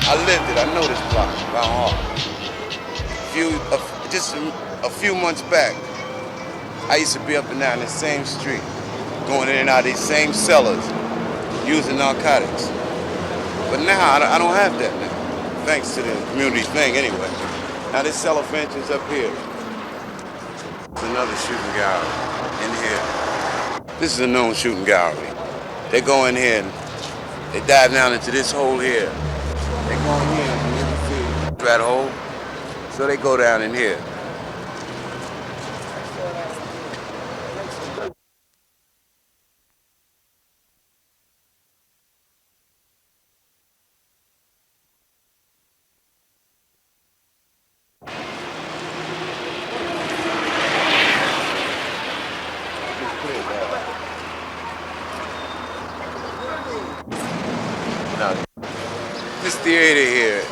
I lived it. I know this block by heart. Just a few months back, I used to be up and down this same street, going in and out of these same cellars, using narcotics. But now I don't have that now, thanks to the community thing anyway. Now this cellar entrance up here, there's another shooting gallery in here. This is a known shooting gallery. They go in here and they dive down into this hole here. They go in here and you can see that hole. So they go down in here. Now, this theater here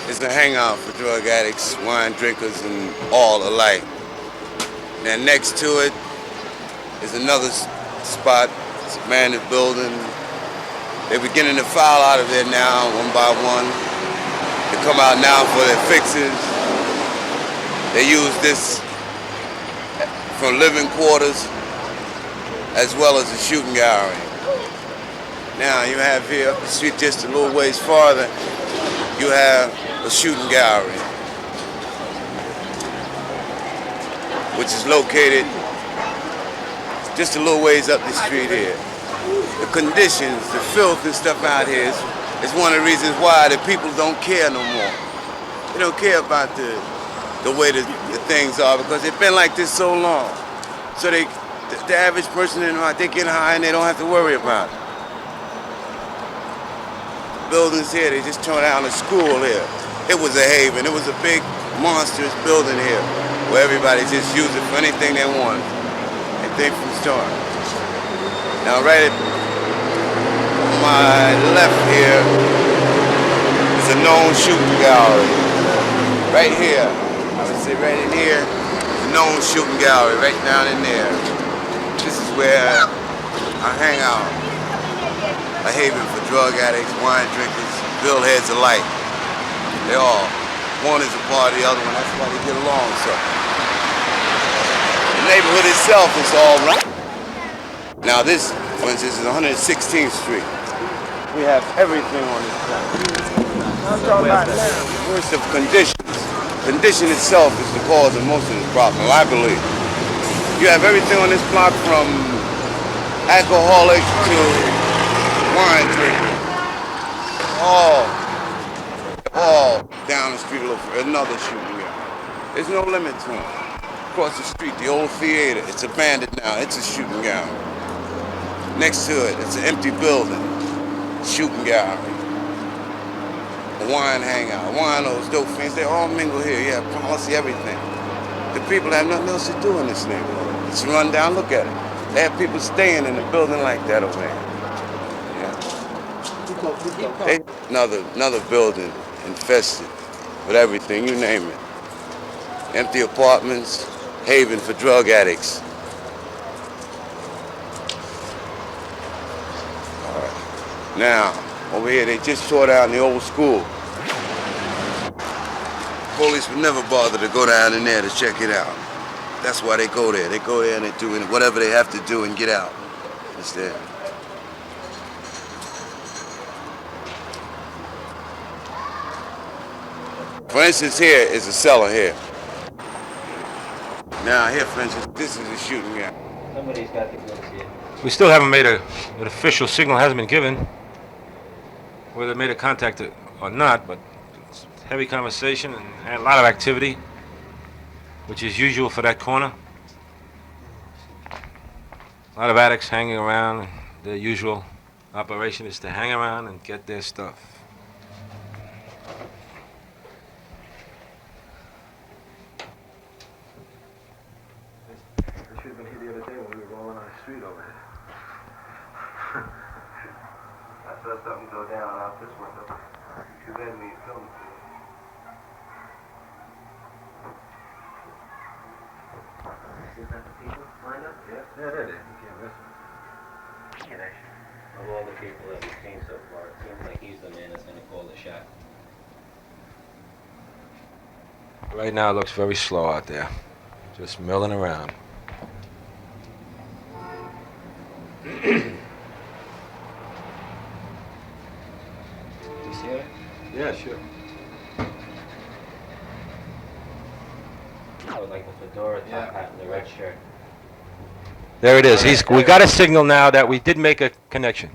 is a hangout for drug addicts, wine drinkers, and all alike. Now next to it is another spot. It's a abandoned building. They're beginning to file out of there now, one by one. They come out now for their fixes. They use this for living quarters as well as a shooting gallery. Now you have here up the street just a little ways farther, you have a shooting gallery, which is located just a little ways up the street here. The conditions, the filth and stuff out here is one of the reasons why the people don't care no more. They don't care about the way the things are because they've been like this so long. So the average person in the they get high and they don't have to worry about it. Buildings here, they just tore down a school here. It was a haven. It was a big, monstrous building here where everybody just used it for anything they wanted. Anything from the start. Now right at my left here is a known shooting gallery. Right here, I would say right in here, is a known shooting gallery, right down in there. This is where I hang out. A haven for drug addicts, wine drinkers, billheads alike. They all, one is a part of the other one, that's why they get along so. The neighborhood itself is all right. Now this, for instance, is 116th Street. We have everything on this block. I'm talking about now. Worst of conditions. Condition itself is the cause of most of this problem, I believe. You have everything on this block from alcoholic to wine drinker, all down the street a little further, another shooting gallery. There's no limit to them. Across the street, the old theater, it's abandoned now, it's a shooting gallery. Next to it, it's an empty building, shooting gallery. A wine hangout, wine, those dope fiends, they all mingle here, yeah, policy, everything. The people have nothing else to do in this neighborhood. It's run down, look at it. They have people staying in a building like that over there. Another building infested with everything, you name it. Empty apartments, haven for drug addicts. All right. Now, over here, they just tore down the old school. Police would never bother to go down in there to check it out. That's why they go there. They go there and they do whatever they have to do and get out. It's there. For instance, here is a cellar here. Now here, for instance, this is a shooting gallery. Somebody's got to go see it. We still haven't made an official signal hasn't been given, whether they made a contact or not, but it's heavy conversation and a lot of activity, which is usual for that corner. A lot of addicts hanging around. Their usual operation is to hang around and get their stuff. I saw something go down out this window. Too bad we filmed it. Is that the people lined up? Yeah, there it is. You can't miss it. Yeah, Of all the people that we've seen so far, it seems like he's the man that's going to call the shot. Right now it looks very slow out there. Just milling around. Do you see it? Yeah, sure. Oh, like the fedora top hat and the red shirt. There it is. We got a signal now that we did make a connection.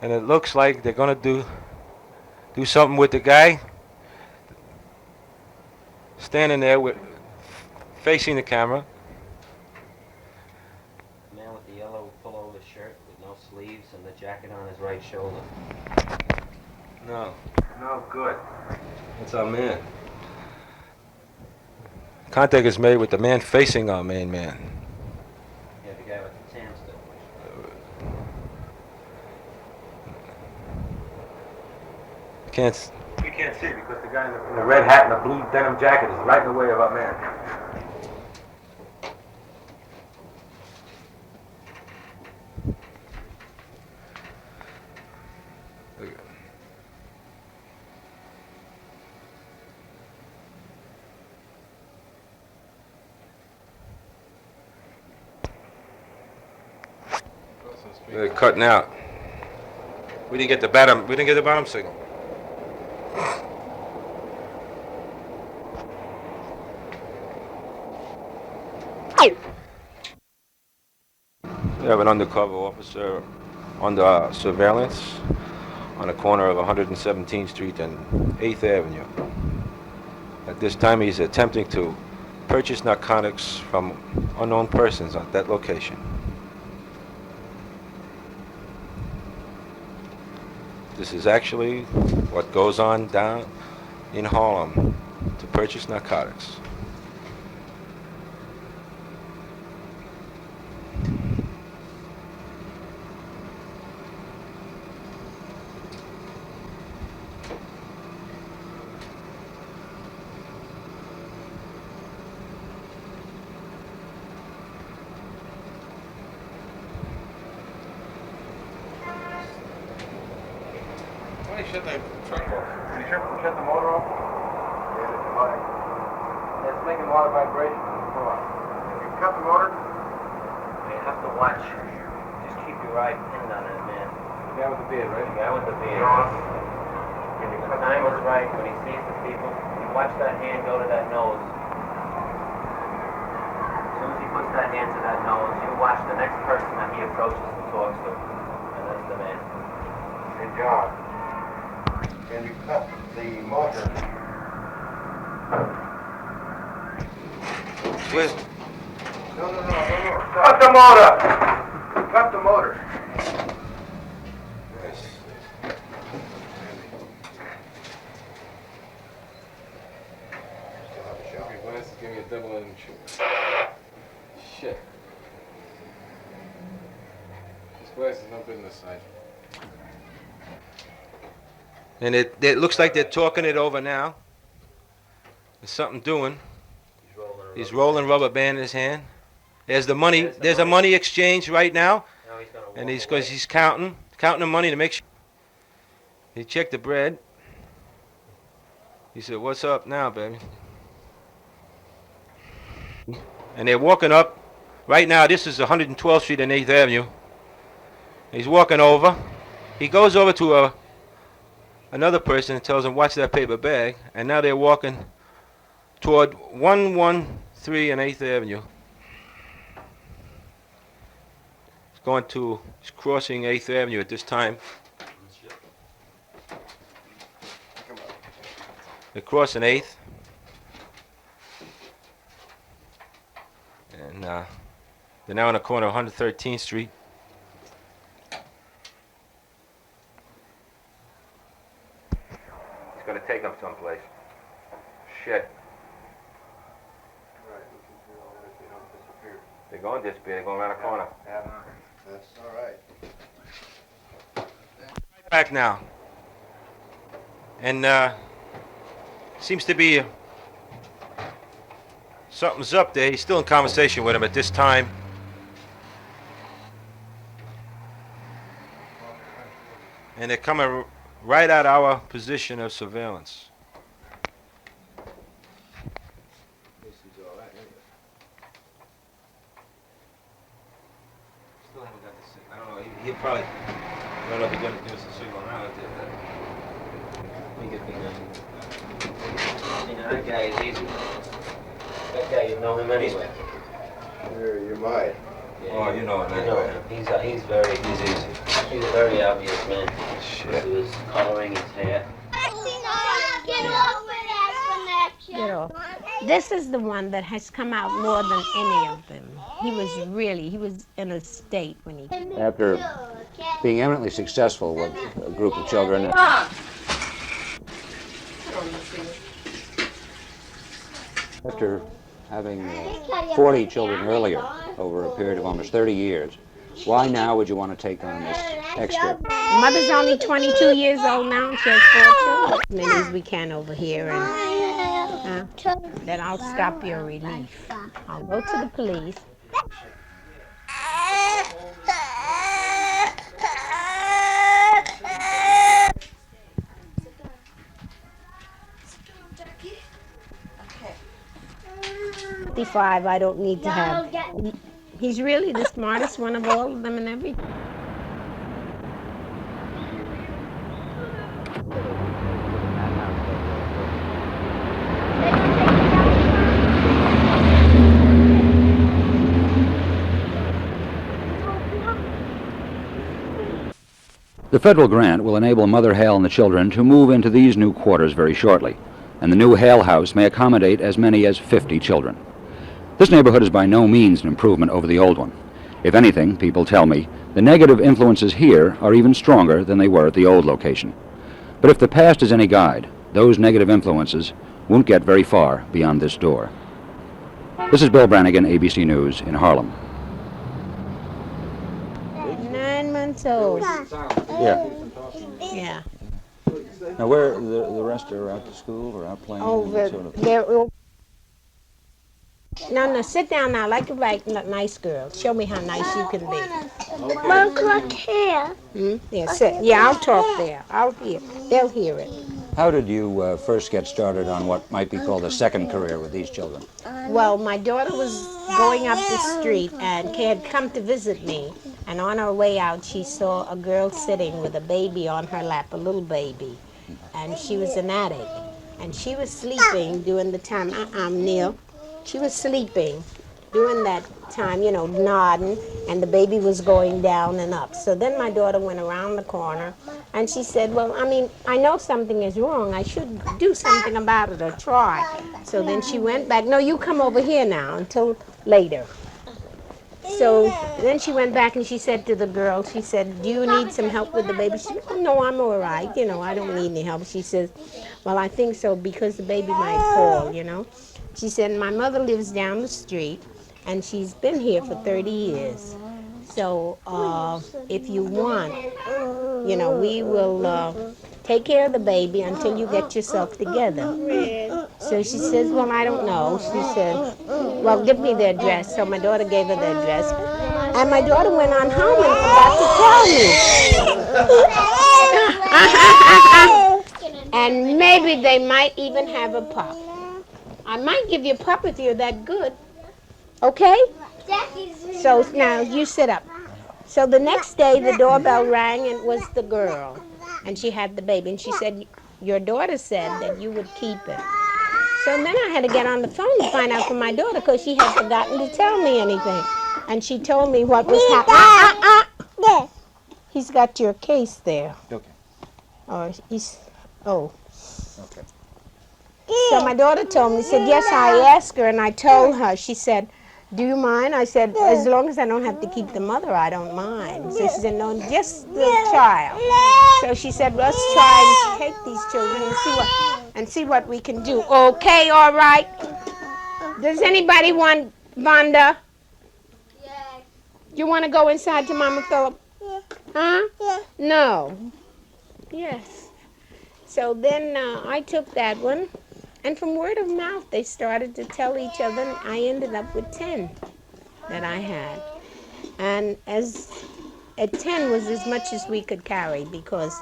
And it looks like they're gonna do something with the guy standing there facing the camera. The man with the yellow pullover shirt with no sleeves and the jacket on his right shoulder. No. No good. That's our man. Contact is made with the man facing our main man. Yeah, the guy with the tan still. We can't see because the guy in the red hat and the blue denim jacket is right in the way of our man. They're cutting out. We didn't get the bottom signal. We have an undercover officer under surveillance on the corner of 117th Street and 8th Avenue. At this time, he's attempting to purchase narcotics from unknown persons at that location. This is actually what goes on down in Harlem to purchase narcotics. Why shut the truck off? Did you shut the motor off? Yeah, it's high. It's making a lot of vibration. Hold on. You cut the motor? You have to watch. Just keep your eye pinned on it, man. The guy with the beard, right? The guy with the beard. John. When the time is right, when he sees the people, you watch that hand go to that nose. As soon as he puts that hand to that nose, you watch the next person that he approaches and talks to. And that's the man. Hey, John. Can you cut the motor? No. Cut the motor! Cut the motor. Okay, glasses give me a double edged shit. This glass is no good on this side. And it looks like they're talking it over now. There's something doing. He's rolling rubber band in his hand. There's the money. There's a money exchange right now. Now he's gonna And walk away. he's counting the money to make sure. He checked the bread. He said, "What's up now, baby?" And they're walking up. Right now, this is 112th Street and 8th Avenue. He's walking over. He goes over to another person and tells him, "Watch that paper bag." And now they're walking toward 113 and 8th Avenue. He's crossing 8th Avenue at this time. They're crossing 8th. And they're now on the corner of 113th Street. He's going to take them someplace. Shit. Right, we can do all that if they don't disappear. They're going to disappear. They're going around the corner. Yeah, that's all right. Back now. And seems to be something's up there. He's still in conversation with him at this time. And they're coming right at our position of surveillance. Still haven't got the signal. I don't know. He'll probably. I don't know if he's going to give us a signal now. We get behind. You know, that guy is easy. That guy, you know him anyway. You're mine. Yeah, Oh, you know him You know anyway. him. He's very easy. He's a very obvious man. Shit. He was coloring his hair. Get off. This is the one that has come out more than any of them. He was in a state when he... After being eminently successful with a group of children, after having 40 children earlier over a period of almost 30 years, why now would you want to take on this extra? Mother's only 22 years old now, and she has 4 children. As many as we can over here, and then I'll stop your relief. I'll go to the police. I don't need to have. He's really the smartest one of all of them and everything. The federal grant will enable Mother Hale and the children to move into these new quarters very shortly, and the new Hale House may accommodate as many as 50 children. This neighborhood is by no means an improvement over the old one. If anything, people tell me, the negative influences here are even stronger than they were at the old location. But if the past is any guide, those negative influences won't get very far beyond this door. This is Bill Brannigan, ABC News in Harlem. 9 months old. Yeah. Yeah. Now, where the rest are out to school or out playing? No, sit down now, like a nice girl. Show me how nice you can be. Mom, look here. Yeah, sit. Yeah, I'll talk there. I'll hear. They'll hear it. How did you first get started on what might be called a second career with these children? Well, my daughter was going up the street and had come to visit me. And on her way out, she saw a girl sitting with a baby on her lap, a little baby. And she was an addict. And she was sleeping during the time, Neil. She was sleeping during that time, nodding, and the baby was going down and up. So then my daughter went around the corner, and she said, well, I know something is wrong. I should do something about it or try. So then she went back. No, you come over here now until later. So then she went back and she said to the girl, she said, do you need some help with the baby? She said, no, I'm all right. I don't need any help. She says, well, I think so because the baby might fall, She said, my mother lives down the street, and she's been here for 30 years. So if you want, we will take care of the baby until you get yourself together. So she says, well, I don't know. She said, well, give me the address. So my daughter gave her the address. And my daughter went on home and forgot to tell me. And maybe they might even have a pup. I might give you a pup if you're that good. Okay? So now you sit up. So the next day the doorbell rang and it was the girl. And she had the baby. And she said, your daughter said that you would keep it. So then I had to get on the phone to find out from my daughter because she had forgotten to tell me anything. And she told me what was happening. He's got your case there. Okay. Okay. So my daughter told me, said, yes, I asked her, and I told her, she said, do you mind? I said, as long as I don't have to keep the mother, I don't mind. So she said, no, just the child. So she said, let's try and take these children and see what we can do. Okay, all right. Does anybody want Vonda? Yes. You want to go inside to Mama Phillip? Huh? No. Yes. So then I took that one. And from word of mouth, they started to tell each other, and I ended up with 10 that I had. And as at 10 was as much as we could carry because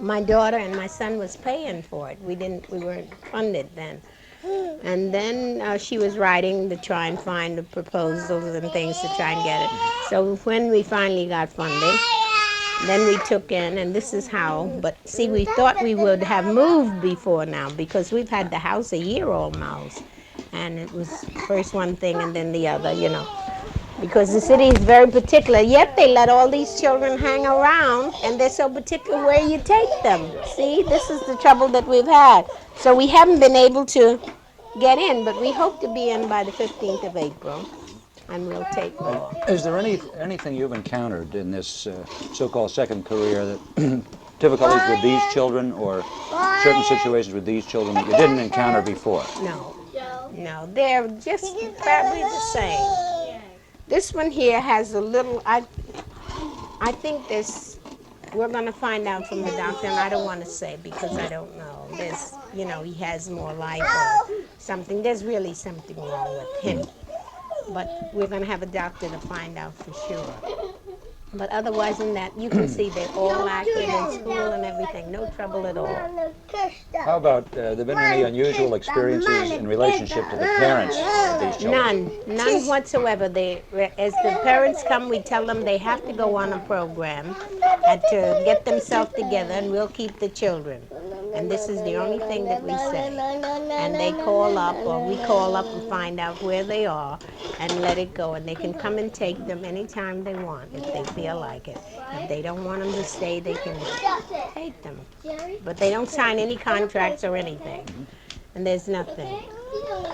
my daughter and my son was paying for it. We weren't funded then. And then she was writing to try and find the proposals and things to try and get it. So when we finally got funding, then we took in, and this is how, but see, we thought we would have moved before now because we've had the house a year almost. And it was first one thing and then the other, you know. Because the city is very particular, yet they let all these children hang around, and they're so particular where you take them. See, this is the trouble that we've had. So we haven't been able to get in, but we hope to be in by the 15th of April, and we'll take more. Is there anything you've encountered in this so-called second career that difficulties with these children or certain situations with these children that you didn't encounter before? No, they're just probably the same. This one here has a little, I think this, we're going to find out from the doctor, and I don't want to say because I don't know. There's, you know, he has more life or something. There's really something wrong with him. But we're going to have a doctor to find out for sure. But otherwise than that, you can see they're all active in school and everything. No trouble at all. How about, there been any unusual experiences in relationship to the parents of these children? None whatsoever. As the parents come, we tell them they have to go on a program and to get themselves together, and we'll keep the children. And this is the only thing that we say. And they call up, or we call up and find out where they are and let it go. And they can come and take them anytime they want if they feel like it. If they don't want them to stay, they can take them. But they don't sign any contracts or anything. And there's nothing.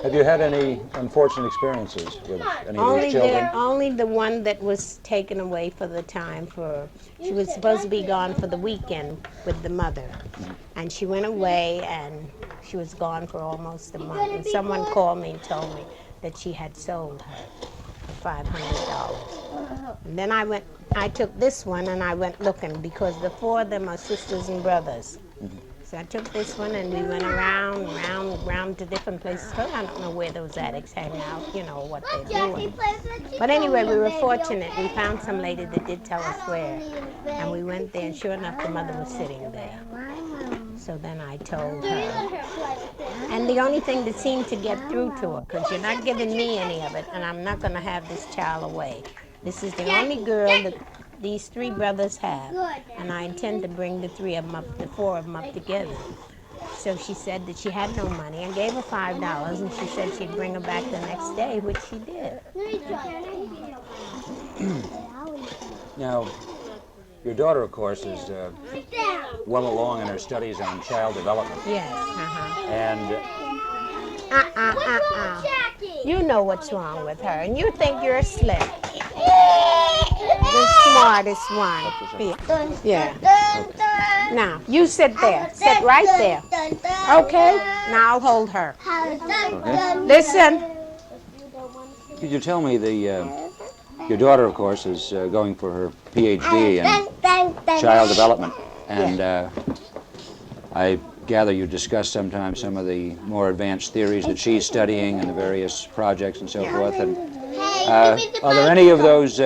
Have you had any unfortunate experiences with any of these children? Only the one that was taken away for the time she was supposed to be gone for the weekend with the mother. And she went away and she was gone for almost a month. And someone called me and told me that she had sold her for $500. And then I took this one and I went looking because the four of them are sisters and brothers. So I took this one and we went around to different places. Because I don't know where those addicts hang out, you know, what they're doing. But anyway, we were fortunate. We found some lady that did tell us where. And we went there and sure enough, the mother was sitting there. So then I told her. And the only thing that seemed to get through to her, because you're not giving me any of it, and I'm not going to have this child away. This is the only girl that these three brothers have, and I intend to bring the four of them up together. So she said that she had no money. I gave her $5, and she said she'd bring her back the next day, which she did. Now, your daughter, of course, is well along in her studies on child development. Yes, And you know what's wrong with her, and you think you're slick. The smartest one. Yeah. Now, you sit there. Sit right there. Okay? Now I'll hold her. okay. Listen. Could you tell me your daughter, of course, is going for her PhD in child development, and I gather you discuss sometimes some of the more advanced theories that she's studying and the various projects and so forth. And are there any of those?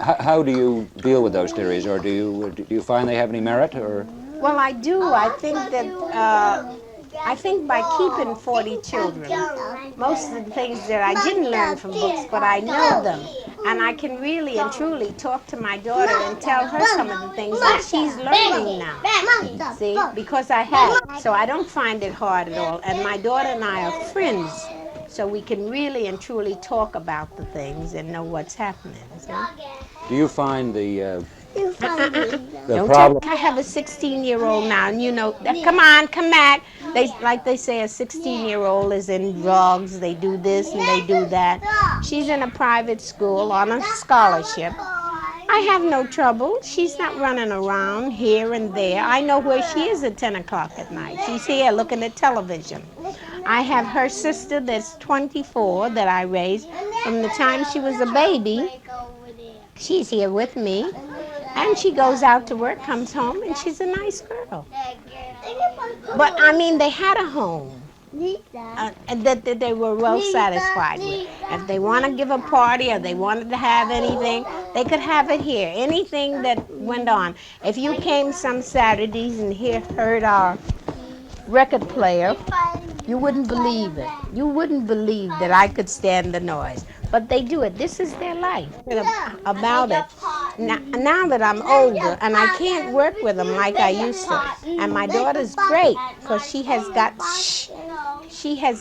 How do you deal with those theories, or do you find they have any merit, or? Well, I do. I think that. I think by keeping 40 children, most of the things that I didn't learn from books, but I know them. And I can really and truly talk to my daughter and tell her some of the things that she's learning now. See, because I have. So I don't find it hard at all. And my daughter and I are friends. So we can really and truly talk about the things and know what's happening. See? Do you find the problem? I have a 16-year-old now, and you know, come back. They say a 16-year-old is in drugs, they do this and they do that. She's in a private school on a scholarship. I have no trouble. She's not running around here and there. I know where she is at 10 o'clock at night. She's here looking at television. I have her sister that's 24 that I raised from the time she was a baby. She's here with me. And she goes out to work, comes home, and she's a nice girl. But, I mean, they had a home. and that they were well satisfied with. If they want to give a party or they wanted to have anything, they could have it here. Anything that went on. If you came some Saturdays and heard our record player, you wouldn't believe it. You wouldn't believe that I could stand the noise. But they do it. This is their life. About it. Now that I'm older and I can't work with them like I used to, and my daughter's great because she has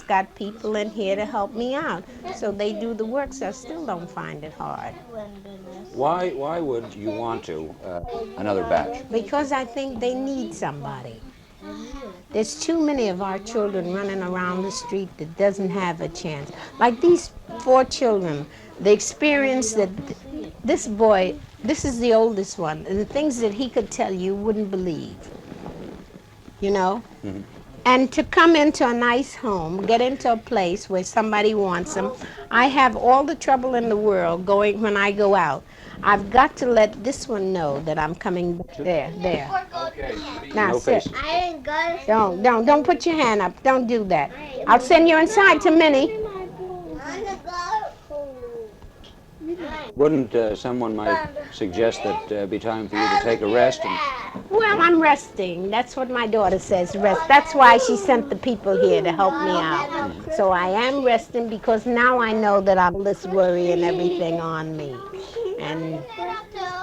got people in here to help me out. So they do the work, so I still don't find it hard. Why would you want to another batch? Because I think they need somebody. There's too many of our children running around the street that doesn't have a chance. Like these 4 children, the experience that this boy, this is the oldest one, and the things that he could tell you wouldn't believe, you know? Mm-hmm. And to come into a nice home, get into a place where somebody wants them. I have all the trouble in the world going when I go out. I've got to let this one know that I'm coming back. There. Okay. Now No sit. face. Don't put your hand up. Don't do that. I'll send you inside to Minnie. Wouldn't someone might suggest that it'd be time for you to take a rest? Well, I'm resting. That's what my daughter says, rest. That's why she sent the people here to help me out. So I am resting because now I know that I'm less worry and everything on me. And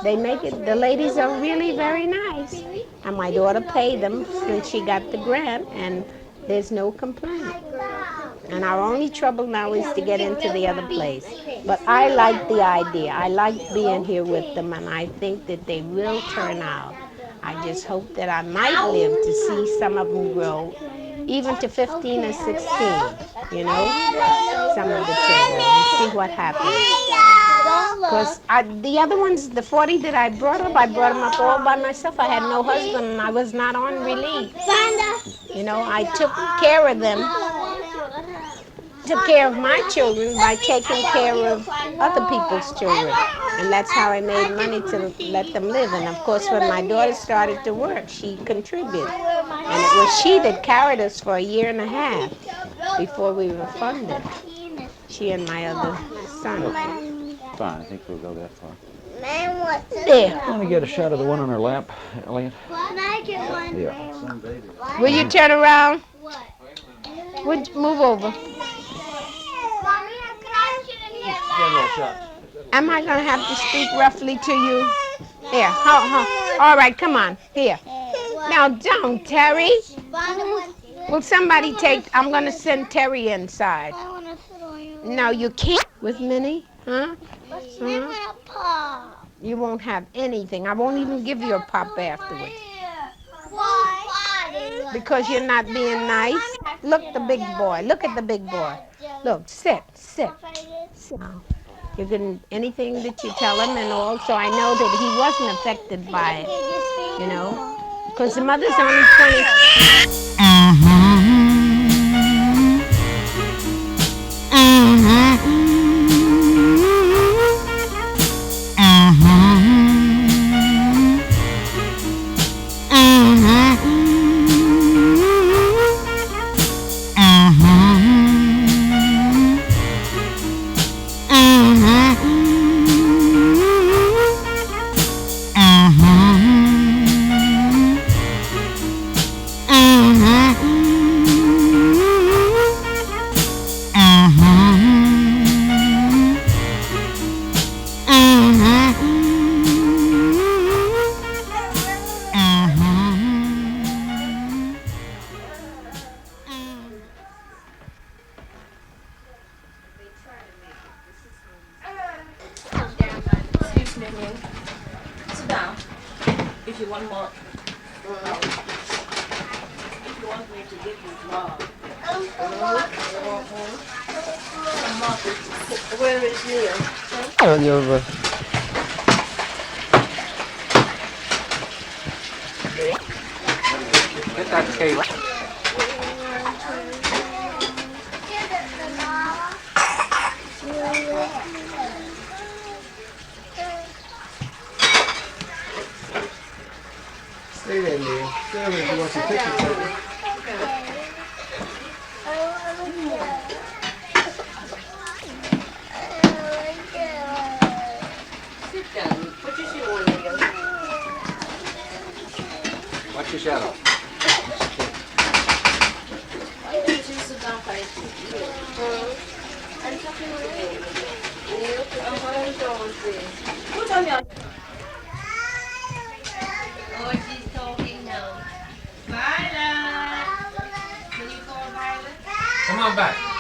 they make it, the ladies are really very nice. And my daughter paid them since she got the grant, and there's no complaint. And our only trouble now is to get into the other place. But I like the idea. I like being here with them, and I think that they will turn out. I just hope that I might live to see some of them grow, even to 15 or 16, you know, some of the children, and see what happens. Because the other ones, the 40 that I brought them up all by myself. I had no husband, and I was not on release. You know, I took care of them, took care of my children by taking care of other people's children. And that's how I made money to let them live. And of course, when my daughter started to work, she contributed. And it was she that carried us for a year and a half before we were funded. She and my other son. Fine, I think we'll go that far. There. Want to get a shot of the one on her lap, Elliot? Yeah. Will you turn around? Would you move over? Am I going to have to speak roughly to you? Here, all right, come on, here. Now, don't, Terry. Will somebody I'm going to send Terry inside. No, you can't. With Minnie? Huh? You won't have anything. I won't even give you a pop afterwards. Why? Because you're not being nice. Look, the big boy. Look at the big boy. Look, sit. You can anything that you tell him, and also I know that he wasn't affected by it, you know, because the mother's only 20. If you want more. If you want me to give you more. Where is Neil? Get that cake. Stay there, Neil. Stay there if you want some pictures taken. Watch your shadow. Why don't you sit down for it? I'm talking with you. Put on your... Oh, she's talking now. Violet! Can you call Violet? Come on back.